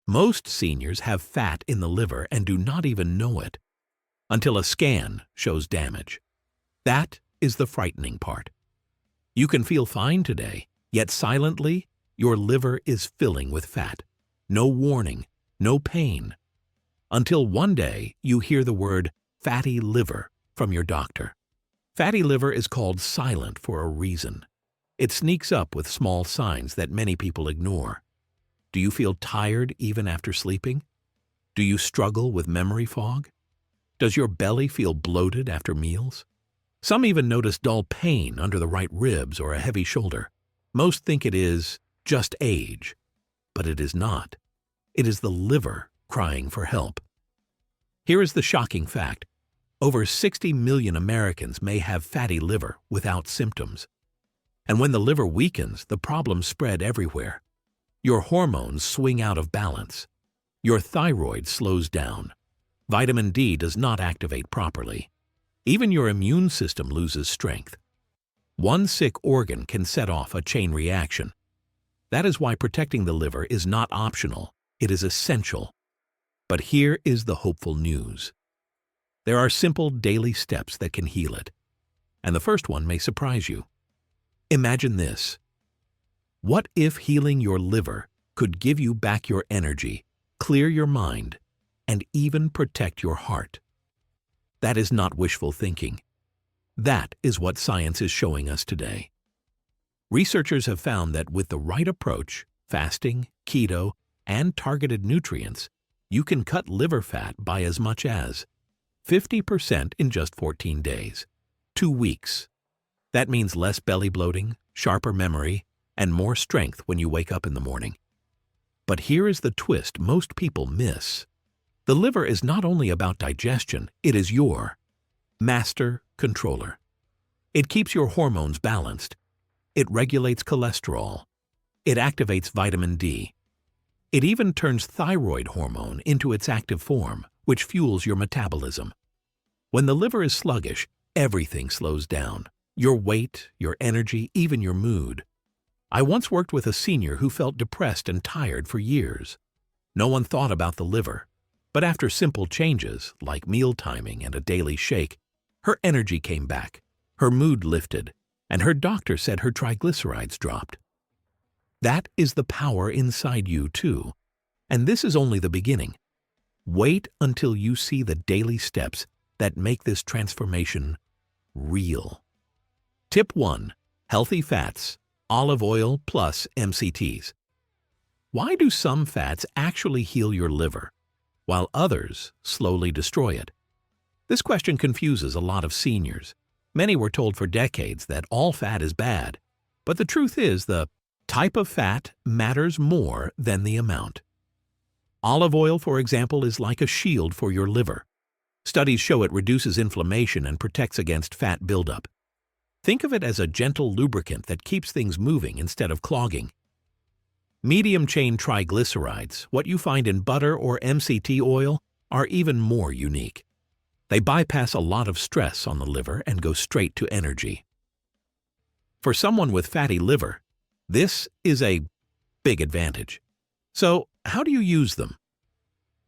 Most seniors have fat in the liver and do not even know it until a scan shows damage. That is the frightening part. You can feel fine today, yet silently, your liver is filling with fat. No warning, no pain. Until one day you hear the word fatty liver from your doctor. Fatty liver is called silent for a reason. It sneaks up with small signs that many people ignore. Do you feel tired even after sleeping? Do you struggle with memory fog? Does your belly feel bloated after meals? Some even notice dull pain under the right ribs or a heavy shoulder. Most think it is just age, but it is not. It is the liver crying for help. Here is the shocking fact. Over 60 million Americans may have fatty liver without symptoms. And when the liver weakens, the problems spread everywhere. Your hormones swing out of balance. Your thyroid slows down. Vitamin D does not activate properly. Even your immune system loses strength. One sick organ can set off a chain reaction. That is why protecting the liver is not optional, it is essential. But here is the hopeful news. There are simple daily steps that can heal it. And the first one may surprise you. Imagine this. What if healing your liver could give you back your energy, clear your mind, and even protect your heart? That is not wishful thinking. That is what science is showing us today. Researchers have found that with the right approach, fasting, keto, and targeted nutrients, you can cut liver fat by as much as 50% in just 14 days, 2 weeks. That means less belly bloating, sharper memory, and more strength when you wake up in the morning. But here is the twist most people miss. The liver is not only about digestion, it is your master controller. It keeps your hormones balanced. It regulates cholesterol. It activates vitamin D. It even turns thyroid hormone into its active form, which fuels your metabolism. When the liver is sluggish, everything slows down. Your weight, your energy, even your mood. I once worked with a senior who felt depressed and tired for years. No one thought about the liver, but after simple changes, like meal timing and a daily shake, her energy came back, her mood lifted, and her doctor said her triglycerides dropped. That is the power inside you too, and this is only the beginning. Wait until you see the daily steps that make this transformation real. Tip 1. Healthy fats. Olive oil plus MCTs. Why do some fats actually heal your liver, while others slowly destroy it? This question confuses a lot of seniors. Many were told for decades that all fat is bad, but the truth is the type of fat matters more than the amount. Olive oil, for example, is like a shield for your liver. Studies show it reduces inflammation and protects against fat buildup. Think of it as a gentle lubricant that keeps things moving instead of clogging. Medium-chain triglycerides, what you find in butter or MCT oil, are even more unique. They bypass a lot of stress on the liver and go straight to energy. For someone with fatty liver, this is a big advantage. So, how do you use them?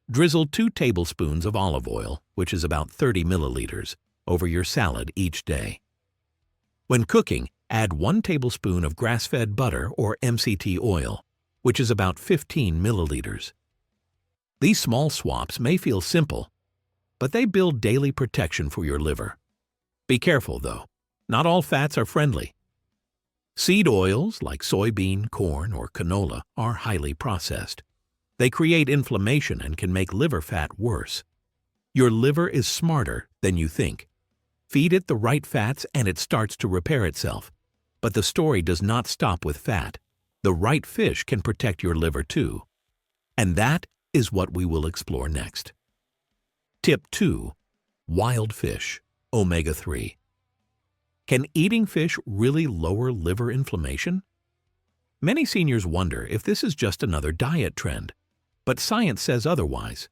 Drizzle 2 tablespoons of olive oil, which is about 30 milliliters, over your salad each day. When cooking, add 1 tablespoon of grass-fed butter or MCT oil, which is about 15 milliliters. These small swaps may feel simple, but they build daily protection for your liver. Be careful, though. Not all fats are friendly. Seed oils like soybean, corn, or canola are highly processed. They create inflammation and can make liver fat worse. Your liver is smarter than you think. Feed it the right fats and it starts to repair itself. But the story does not stop with fat. The right fish can protect your liver too. And that is what we will explore next. Tip 2. Wild fish, omega-3. Can eating fish really lower liver inflammation? Many seniors wonder if this is just another diet trend, but science says otherwise.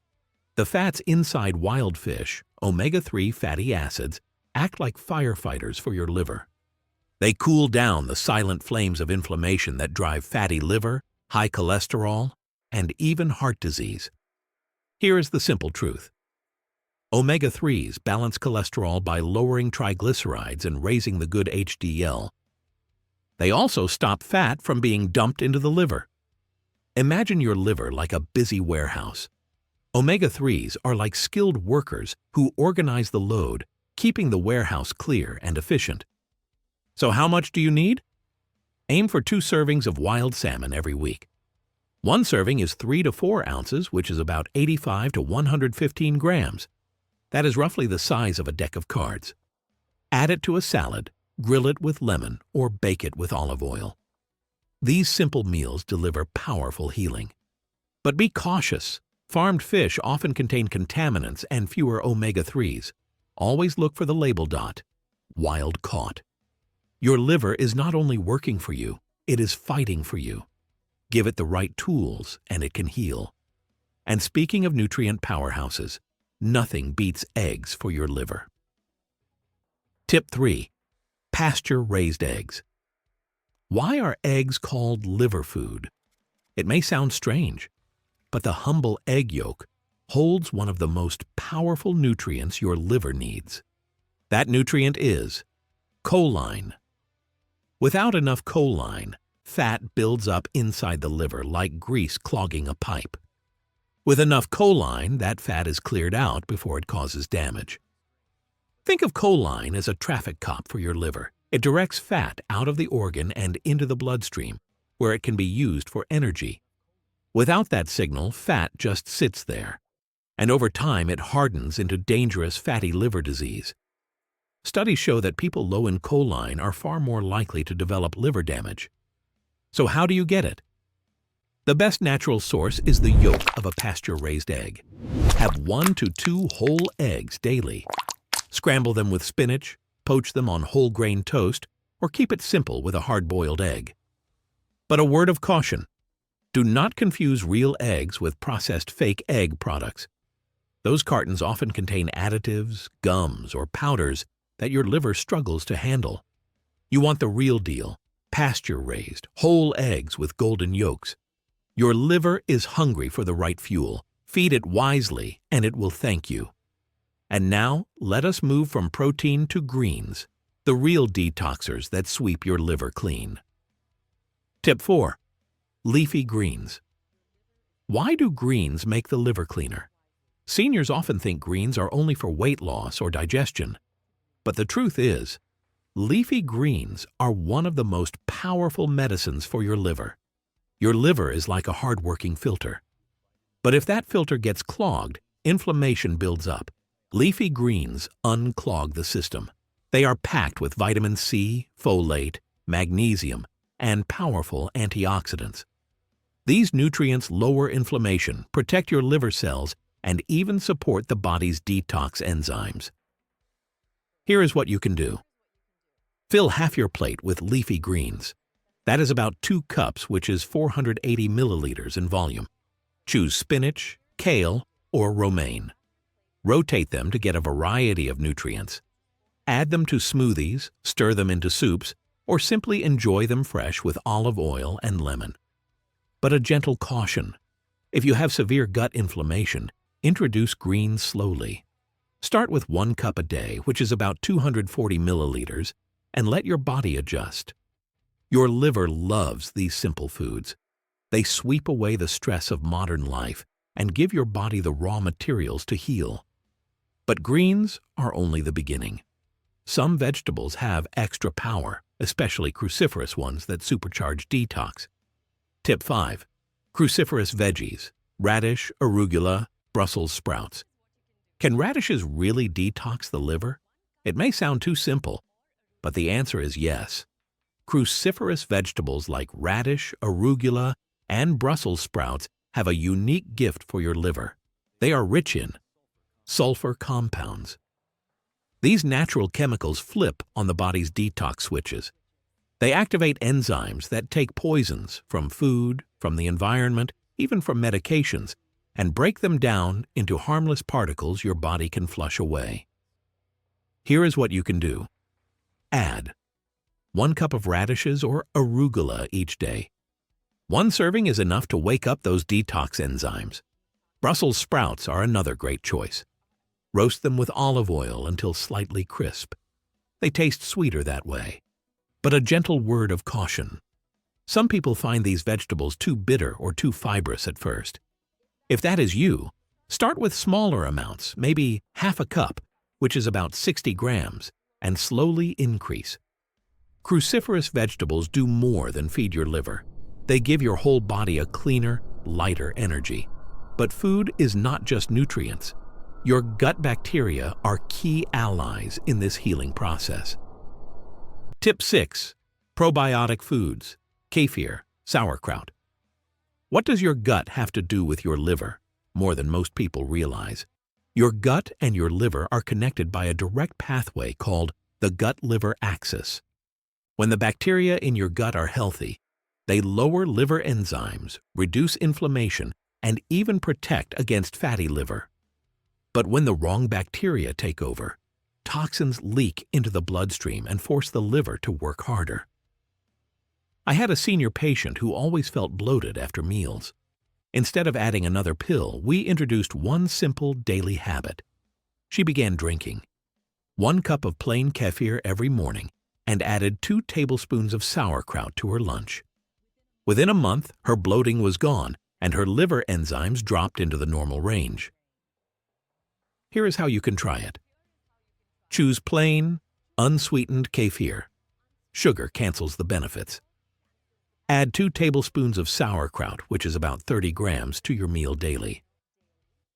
The fats inside wild fish, omega-3 fatty acids, act like firefighters for your liver. They cool down the silent flames of inflammation that drive fatty liver, high cholesterol, and even heart disease. Here is the simple truth. Omega-3s balance cholesterol by lowering triglycerides and raising the good HDL. They also stop fat from being dumped into the liver. Imagine your liver like a busy warehouse. Omega-3s are like skilled workers who organize the load, keeping the warehouse clear and efficient. So how much do you need? Aim for 2 servings of wild salmon every week. 1 serving is 3 to 4 ounces, which is about 85 to 115 grams. That is roughly the size of a deck of cards. Add it to a salad, grill it with lemon, or bake it with olive oil. These simple meals deliver powerful healing. But be cautious. Farmed fish often contain contaminants and fewer omega-3s. Always look for the label dot, wild caught. Your liver is not only working for you, it is fighting for you. Give it the right tools and it can heal. And speaking of nutrient powerhouses, nothing beats eggs for your liver. Tip 3. Pasture-raised eggs. Why are eggs called liver food? It may sound strange, but the humble egg yolk holds one of the most powerful nutrients your liver needs. That nutrient is choline. Without enough choline, fat builds up inside the liver like grease clogging a pipe. With enough choline, that fat is cleared out before it causes damage. Think of choline as a traffic cop for your liver. It directs fat out of the organ and into the bloodstream, where it can be used for energy. Without that signal, fat just sits there, and over time it hardens into dangerous fatty liver disease. Studies show that people low in choline are far more likely to develop liver damage. So how do you get it? The best natural source is the yolk of a pasture-raised egg. Have 1 to 2 whole eggs daily. Scramble them with spinach, poach them on whole grain toast, or keep it simple with a hard-boiled egg. But a word of caution. Do not confuse real eggs with processed fake egg products. Those cartons often contain additives, gums, or powders that your liver struggles to handle. You want the real deal, pasture-raised, whole eggs with golden yolks. Your liver is hungry for the right fuel. Feed it wisely, and it will thank you. And now, let us move from protein to greens, the real detoxers that sweep your liver clean. Tip 4. Leafy greens. Why do greens make the liver cleaner? Seniors often think greens are only for weight loss or digestion. But the truth is, leafy greens are one of the most powerful medicines for your liver. Your liver is like a hard-working filter. But if that filter gets clogged, inflammation builds up. Leafy greens unclog the system. They are packed with vitamin C, folate, magnesium, and powerful antioxidants. These nutrients lower inflammation, protect your liver cells, and even support the body's detox enzymes. Here is what you can do. Fill half your plate with leafy greens. That is about 2 cups, which is 480 milliliters in volume. Choose spinach, kale, or romaine. Rotate them to get a variety of nutrients. Add them to smoothies, stir them into soups, or simply enjoy them fresh with olive oil and lemon. But a gentle caution. If you have severe gut inflammation, introduce greens slowly. Start with 1 cup a day, which is about 240 milliliters, and let your body adjust. Your liver loves these simple foods. They sweep away the stress of modern life and give your body the raw materials to heal. But greens are only the beginning. Some vegetables have extra power, especially cruciferous ones that supercharge detox. Tip 5. Cruciferous veggies, radish, arugula, Brussels sprouts. Can radishes really detox the liver? It may sound too simple, but the answer is yes. Cruciferous vegetables like radish, arugula, and Brussels sprouts have a unique gift for your liver. They are rich in sulfur compounds. These natural chemicals flip on the body's detox switches. They activate enzymes that take poisons from food, from the environment, even from medications, and break them down into harmless particles your body can flush away. Here is what you can do. Add 1 cup of radishes or arugula each day. One serving is enough to wake up those detox enzymes. Brussels sprouts are another great choice. Roast them with olive oil until slightly crisp. They taste sweeter that way. But a gentle word of caution. Some people find these vegetables too bitter or too fibrous at first. If that is you, start with smaller amounts, maybe half a cup, which is about 60 grams, and slowly increase. Cruciferous vegetables do more than feed your liver. They give your whole body a cleaner, lighter energy. But food is not just nutrients. Your gut bacteria are key allies in this healing process. Tip 6. Probiotic foods. Kefir, sauerkraut. What does your gut have to do with your liver? More than most people realize. Your gut and your liver are connected by a direct pathway called the gut-liver axis. When the bacteria in your gut are healthy, they lower liver enzymes, reduce inflammation, and even protect against fatty liver. But when the wrong bacteria take over, toxins leak into the bloodstream and force the liver to work harder. I had a senior patient who always felt bloated after meals. Instead of adding another pill, we introduced one simple daily habit. She began drinking 1 cup of plain kefir every morning and added 2 tablespoons of sauerkraut to her lunch. Within a month, her bloating was gone and her liver enzymes dropped into the normal range. Here is how you can try it. Choose plain, unsweetened kefir. Sugar cancels the benefits. Add 2 tablespoons of sauerkraut, which is about 30 grams, to your meal daily.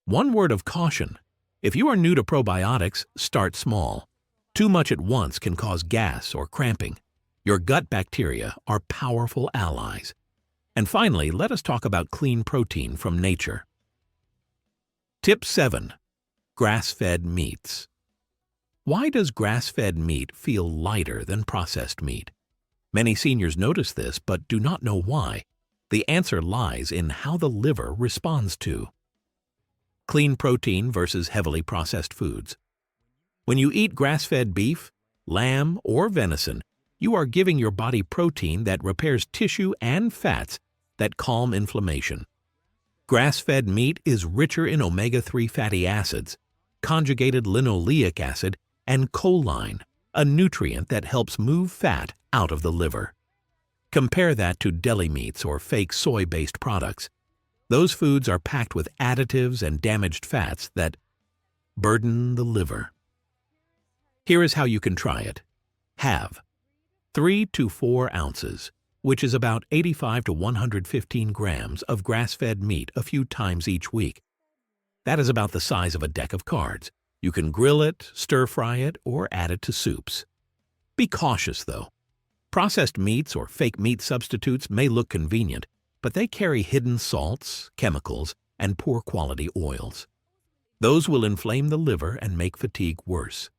One word of caution. If you are new to probiotics, start small. Too much at once can cause gas or cramping. Your gut bacteria are powerful allies. And finally, let us talk about clean protein from nature. Tip 7. Grass-fed meats. Why does grass-fed meat feel lighter than processed meat? Many seniors notice this but do not know why. The answer lies in how the liver responds to clean protein versus heavily processed foods. When you eat grass-fed beef, lamb, or venison, you are giving your body protein that repairs tissue and fats that calm inflammation. Grass-fed meat is richer in omega-3 fatty acids, conjugated linoleic acid, and choline, a nutrient that helps move fat out of the liver. Compare that to deli meats or fake soy-based products. Those foods are packed with additives and damaged fats that burden the liver. Here is how you can try it. Have 3 to 4 ounces, which is about 85 to 115 grams of grass-fed meat a few times each week. That is about the size of a deck of cards. You can grill it, stir-fry it, or add it to soups. Be cautious, though. Processed meats or fake meat substitutes may look convenient, but they carry hidden salts, chemicals, and poor quality oils. Those will inflame the liver and make fatigue worse.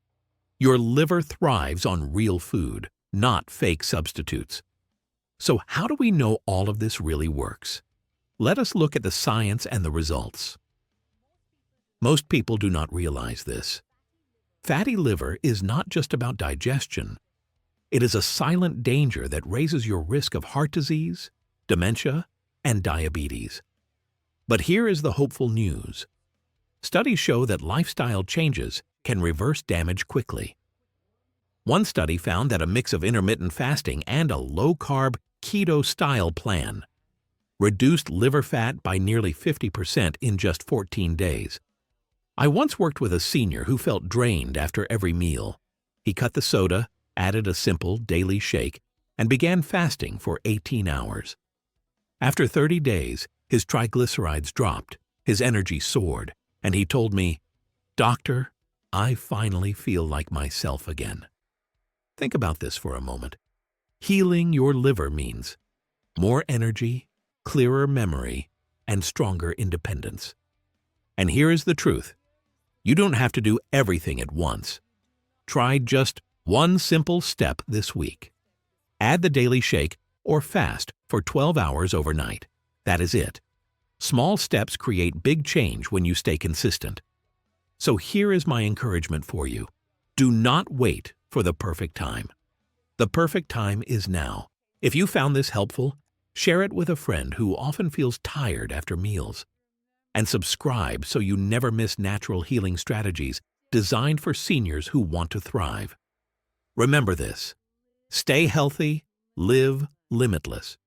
Your liver thrives on real food, not fake substitutes. So how do we know all of this really works? Let us look at the science and the results. Most people do not realize this. Fatty liver is not just about digestion. It is a silent danger that raises your risk of heart disease, dementia, and diabetes. But here is the hopeful news. Studies show that lifestyle changes can reverse damage quickly. One study found that a mix of intermittent fasting and a low-carb keto-style plan reduced liver fat by nearly 50% in just 14 days. I once worked with a senior who felt drained after every meal. He cut the soda, added a simple daily shake, and began fasting for 18 hours. After 30 days, his triglycerides dropped, his energy soared, and he told me, "Doctor, I finally feel like myself again." Think about this for a moment. Healing your liver means more energy, clearer memory, and stronger independence. And here is the truth. You don't have to do everything at once. Try just one simple step this week. Add the daily shake or fast for 12 hours overnight. That is it. Small steps create big change when you stay consistent. So here is my encouragement for you. Do not wait for the perfect time. The perfect time is now. If you found this helpful, Share it with a friend who often feels tired after meals. And subscribe so you never miss natural healing strategies designed for seniors who want to thrive. Remember this: stay healthy, live limitless.